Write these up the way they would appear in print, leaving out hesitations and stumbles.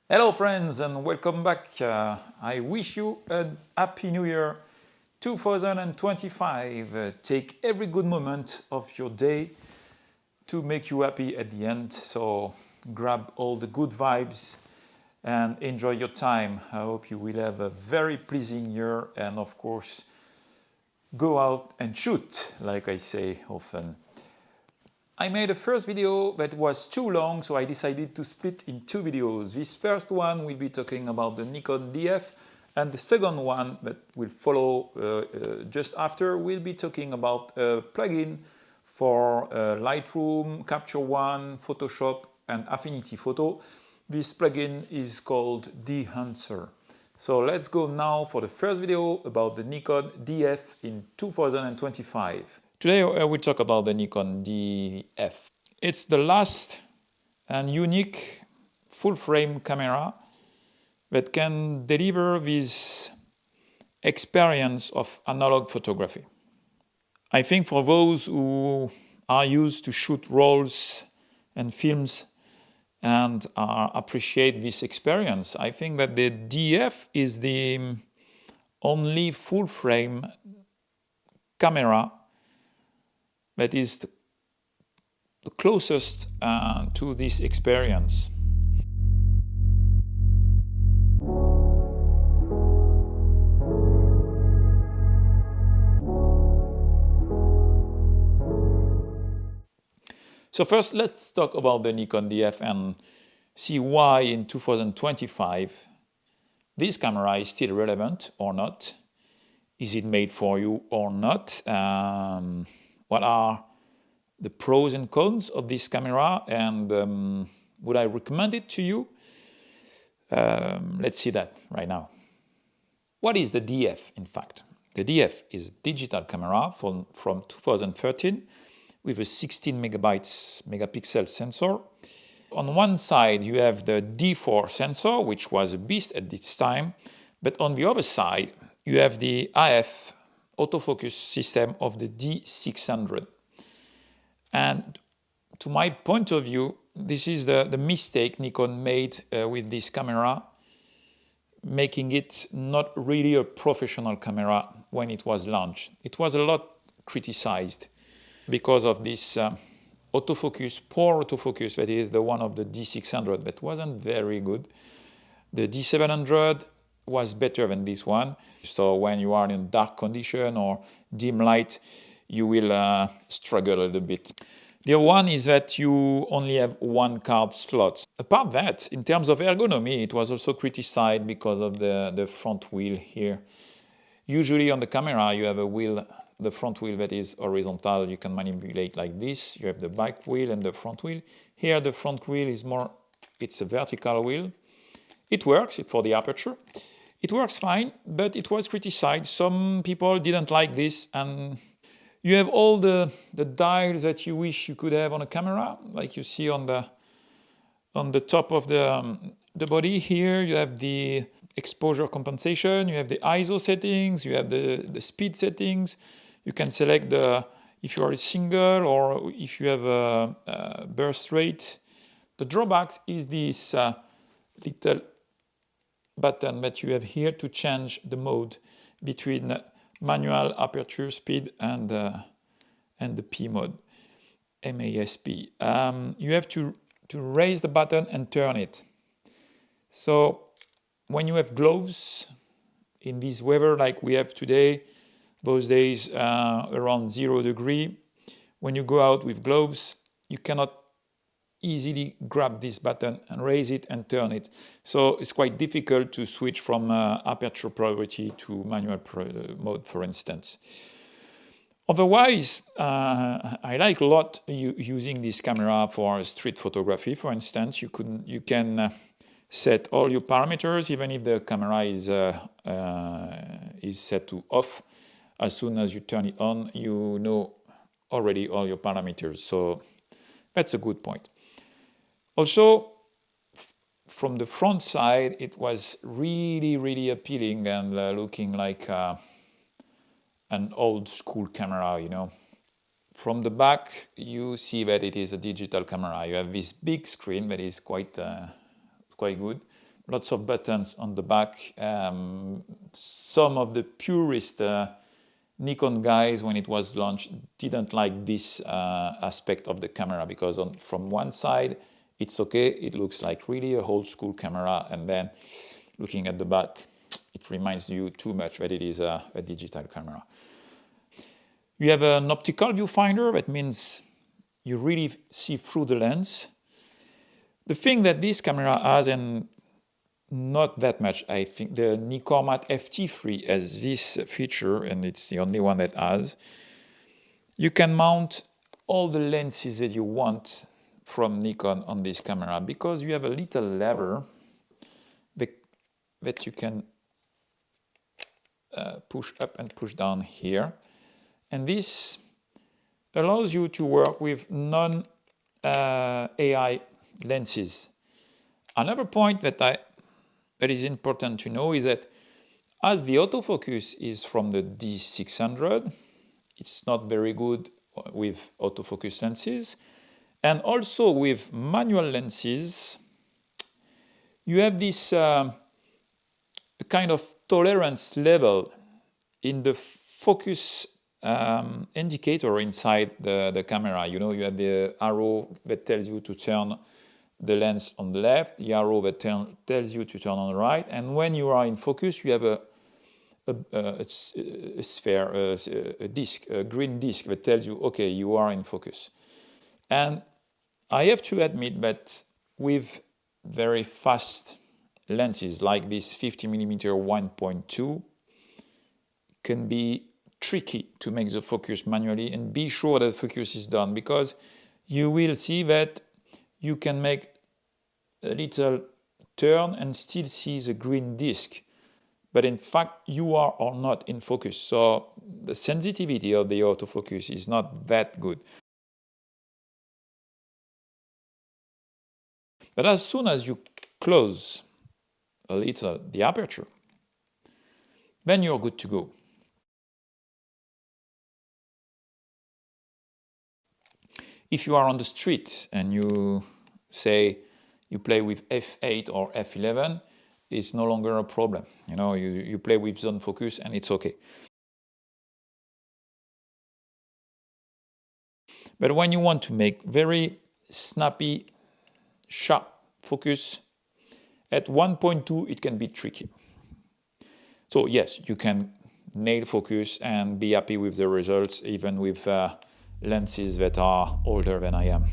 Hello friends and welcome back. I wish you a happy new year 2025. Take every good moment of your day to make you happy at the end. So grab all the good vibes and enjoy your time. I hope you will have a very pleasing year and of course go out and shoot, like I say often. I made a first video that was too long, so I decided to split in two videos. This first one will be talking about the Nikon Df, and the second one that will follow just after will be talking about a plugin for Lightroom, Capture One, Photoshop, and Affinity Photo. This plugin is called Enhancer. So let's go now for the first video about the Nikon Df in 2025. Today I will talk about the Nikon Df. It's the last and unique full-frame camera that can deliver this experience of analog photography. I think for those who are used to shoot rolls and films and appreciate this experience, I think that the Df is the only full-frame camera that is the closest to this experience. So first, let's talk about the Nikon Df and see why in 2025 this camera is still relevant or not. Is it made for you or not? What are the pros and cons of this camera, and would I recommend it to you? Let's see that right now. What is the Df, in fact? The Df is a digital camera from 2013 with a 16 megapixel sensor. On one side you have the D4 sensor, which was a beast at this time, but on the other side you have the AF autofocus system of the D600. And to my point of view, this is the mistake Nikon made with this camera, making it not really a professional camera when it was launched. It was a lot criticized because of this autofocus, poor autofocus, that is the one of the D600, that wasn't very good. The D700 was better than this one. So when you are in dark condition or dim light, you will struggle a little bit. The other one is that you only have one card slot. Apart that, in terms of ergonomy, it was also criticized because of the front wheel here. Usually on the camera you have a wheel, the front wheel that is horizontal, you can manipulate like this. You have the back wheel and the front wheel. Here the front wheel is more, it's a vertical wheel. It works for the aperture. It works fine, but it was criticized. Some people didn't like this, and you have all the dials that you wish you could have on a camera, like you see on the top of the body here. You have the exposure compensation, you have the ISO settings, you have the speed settings. You can select if you are a single or if you have a burst rate. The drawback is this little button that you have here to change the mode between manual aperture speed and the P mode, MASP. You have to raise the button and turn it. So when you have gloves in this weather like we have today, those days around 0 degrees, when you go out with gloves, you cannot easily grab this button and raise it and turn it. So it's quite difficult to switch from aperture priority to manual mode, for instance. Otherwise, I like a lot using this camera for street photography. For instance, you can set all your parameters, even if the camera is set to off. As soon as you turn it on, you know already all your parameters. So that's a good point. Also, from the front side, it was really appealing and looking like an old school camera, you know. From the back, you see that it is a digital camera. You have this big screen that is quite good. lots of buttons on the back. Some of the purist Nikon guys, when it was launched, didn't like this aspect of the camera, because from one side it's okay, it looks like really a old school camera, and then looking at the back, it reminds you too much that it is a digital camera. You have an optical viewfinder. That means you really see through the lens. The thing that this camera has, and not that much, I think the Nikon FT3 has this feature, and it's the only one that has. You can mount all the lenses that you want from Nikon on this camera, because you have a little lever that you can push up and push down here. And this allows you to work with non-AI lenses. Another point that is important to know is that as the autofocus is from the D600, it's not very good with autofocus lenses. And also with manual lenses, you have this kind of tolerance level in the focus indicator inside the camera. You know, you have the arrow that tells you to turn the lens on the left, the arrow that tells you to turn on the right, and when you are in focus, you have a sphere, a disc, a green disc that tells you, okay, you are in focus. And I have to admit that with very fast lenses like this 50mm 1.2, can be tricky to make the focus manually and be sure that the focus is done, because you will see that you can make a little turn and still see the green disc, but in fact you are or not in focus. So the sensitivity of the autofocus is not that good. But as soon as you close a little the aperture, then you're good to go. If you are on the street and you say you play with f8 or f11, it's no longer a problem. You know, you play with zone focus and it's okay. But when you want to make very snappy, sharp focus, at 1.2 it can be tricky. So yes, you can nail focus and be happy with the results, even with lenses that are older than I am.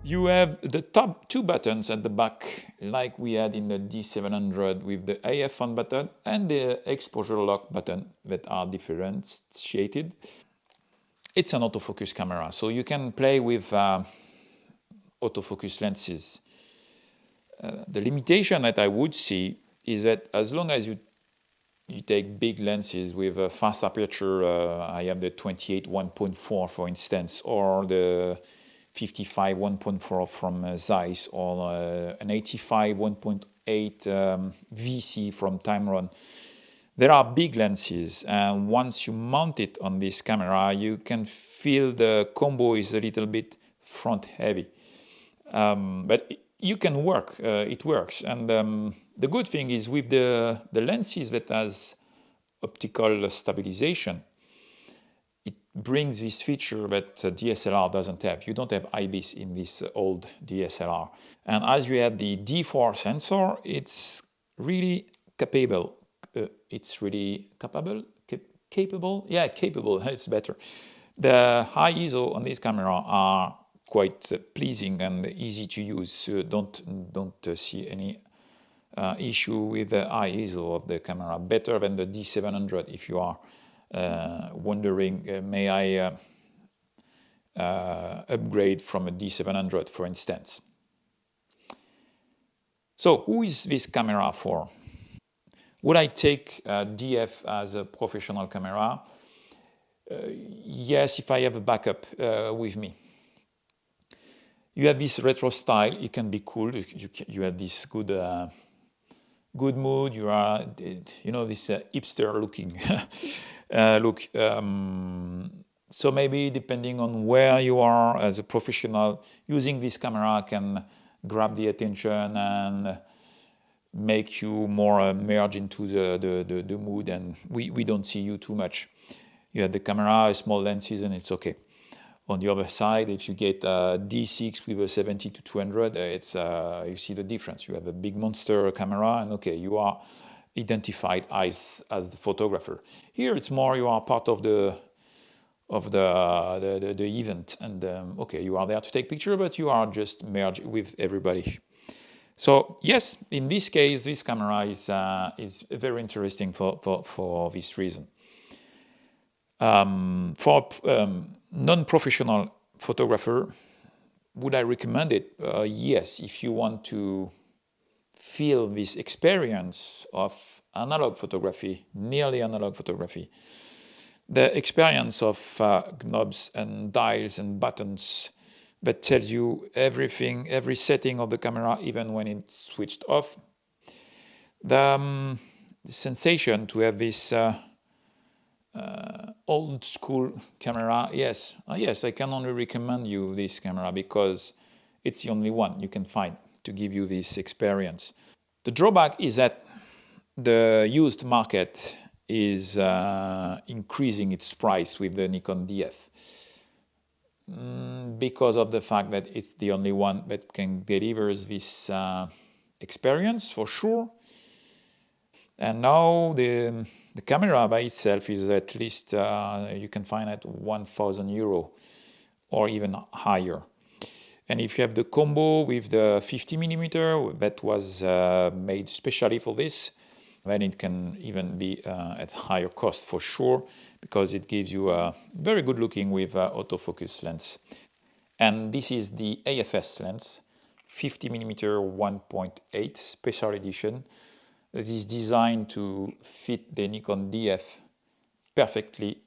You have the top two buttons at the back, like we had in the D700 with the AF on button and the exposure lock button that are differentiated. It's an autofocus camera, so you can play with autofocus lenses. The limitation that I would see is that as long as you take big lenses with a fast aperture, I have the 28 1.4 for instance, or the 55 1.4 from Zeiss, or an 85 1.8 VC from Tamron. There are big lenses, and once you mount it on this camera, you can feel the combo is a little bit front heavy. But you can work, it works. And the good thing is with the lenses that has optical stabilization, it brings this feature that DSLR doesn't have. You don't have IBIS in this old DSLR. And as you have the D4 sensor, it's really capable. Capable? Yeah, capable, it's better. The high ISO on this camera are quite pleasing and easy to use. So don't see any issue with the high ISO of the camera. Better than the D700 if you are wondering, may I upgrade from a D700, for instance. So who is this camera for? Would I take DF as a professional camera? Yes, if I have a backup with me. You have this retro style. It can be cool. You have this good good mood. You are, you know, this hipster looking look. So maybe depending on where you are as a professional, using this camera can grab the attention and make you more merge into the mood, and we don't see you too much. You have the camera, small lenses, and it's okay. On the other side, if you get a D6 with a 70 to 200, it's you see the difference. You have a big monster camera, and okay, you are identified as the photographer. Here, it's more you are part of the event, and okay, you are there to take picture, but you are just merged with everybody. So yes, in this case, this camera is very interesting for this reason. For non-professional photographer, would I recommend it? Yes, if you want to feel this experience of analog photography, nearly analog photography, the experience of knobs and dials and buttons that tells you everything, every setting of the camera, even when it's switched off. The sensation to have this old school camera, yes, I can only recommend you this camera because it's the only one you can find to give you this experience. The drawback is that the used market is increasing its price with the Nikon Df because of the fact that it's the only one that can deliver this experience for sure. And now the camera by itself is at least you can find at €1,000 or even higher. And if you have the combo with the 50mm that was made specially for this, then it can even be at higher cost for sure, because it gives you a very good looking with autofocus lens. And this is the AFS lens, 50mm 1.8 special edition. It is designed to fit the Nikon Df perfectly.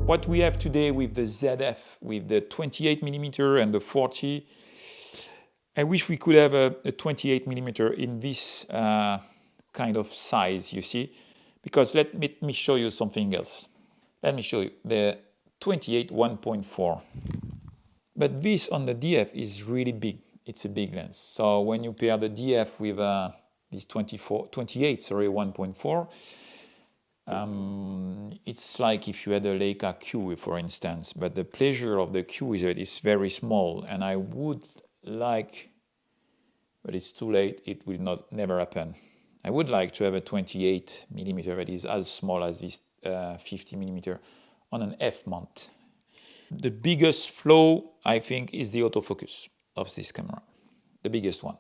What we have today with the ZF, with the 28mm and the 40, I wish we could have a 28mm in this kind of size, you see, because let me show you something else. Let me show you the 28 1.4. But this on the DF is really big. It's a big lens. So when you pair the DF with this 28 1.4, it's like if you had a Leica Q, for instance. But the pleasure of the Q is that it's very small, and I would like, but it's too late, it will never happen. I would like to have a 28mm that is as small as this 50mm on an F mount. The biggest flaw, I think, is the autofocus of this camera, the biggest one.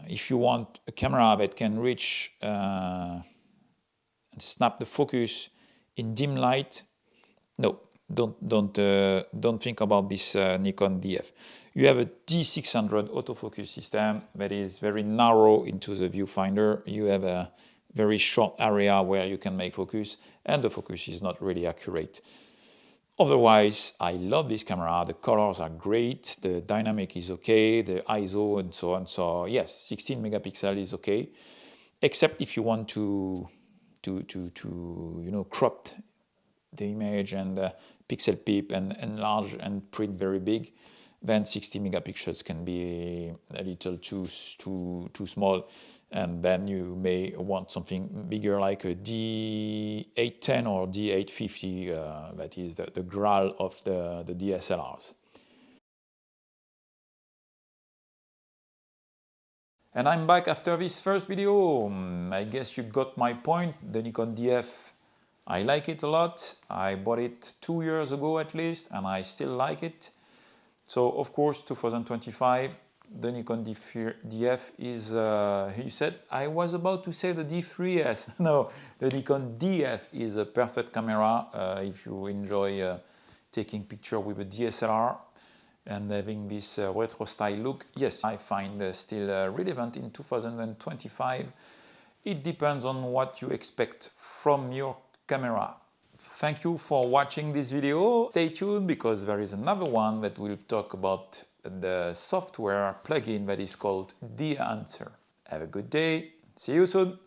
If you want a camera that can reach and snap the focus in dim light, no, don't think about this Nikon Df. You have a D600 autofocus system that is very narrow into the viewfinder. You have a very short area where you can make focus, and the focus is not really accurate. Otherwise, I love this camera. The colors are great, the dynamic is okay, the ISO and so on. So yes, 16 megapixel is okay, except if you want to crop the image and pixel peep and enlarge and print very big, then 60 megapixels can be a little too small, and then you may want something bigger like a D810 or D850, that is the Graal of the DSLRs. And I'm back after this first video. I guess you got my point. The Nikon Df, I like it a lot. I bought it 2 years ago at least, and I still like it. So of course 2025, The Nikon Df is, he said, I was about to say the D3S. No, the Nikon Df is a perfect camera if you enjoy taking picture with a DSLR and having this retro style look. Yes, I find still relevant in 2025. It depends on what you expect from your camera. Thank you for watching this video. Stay tuned because there is another one that will talk about the software plugin that is called The Answer. Have a good day. See you soon.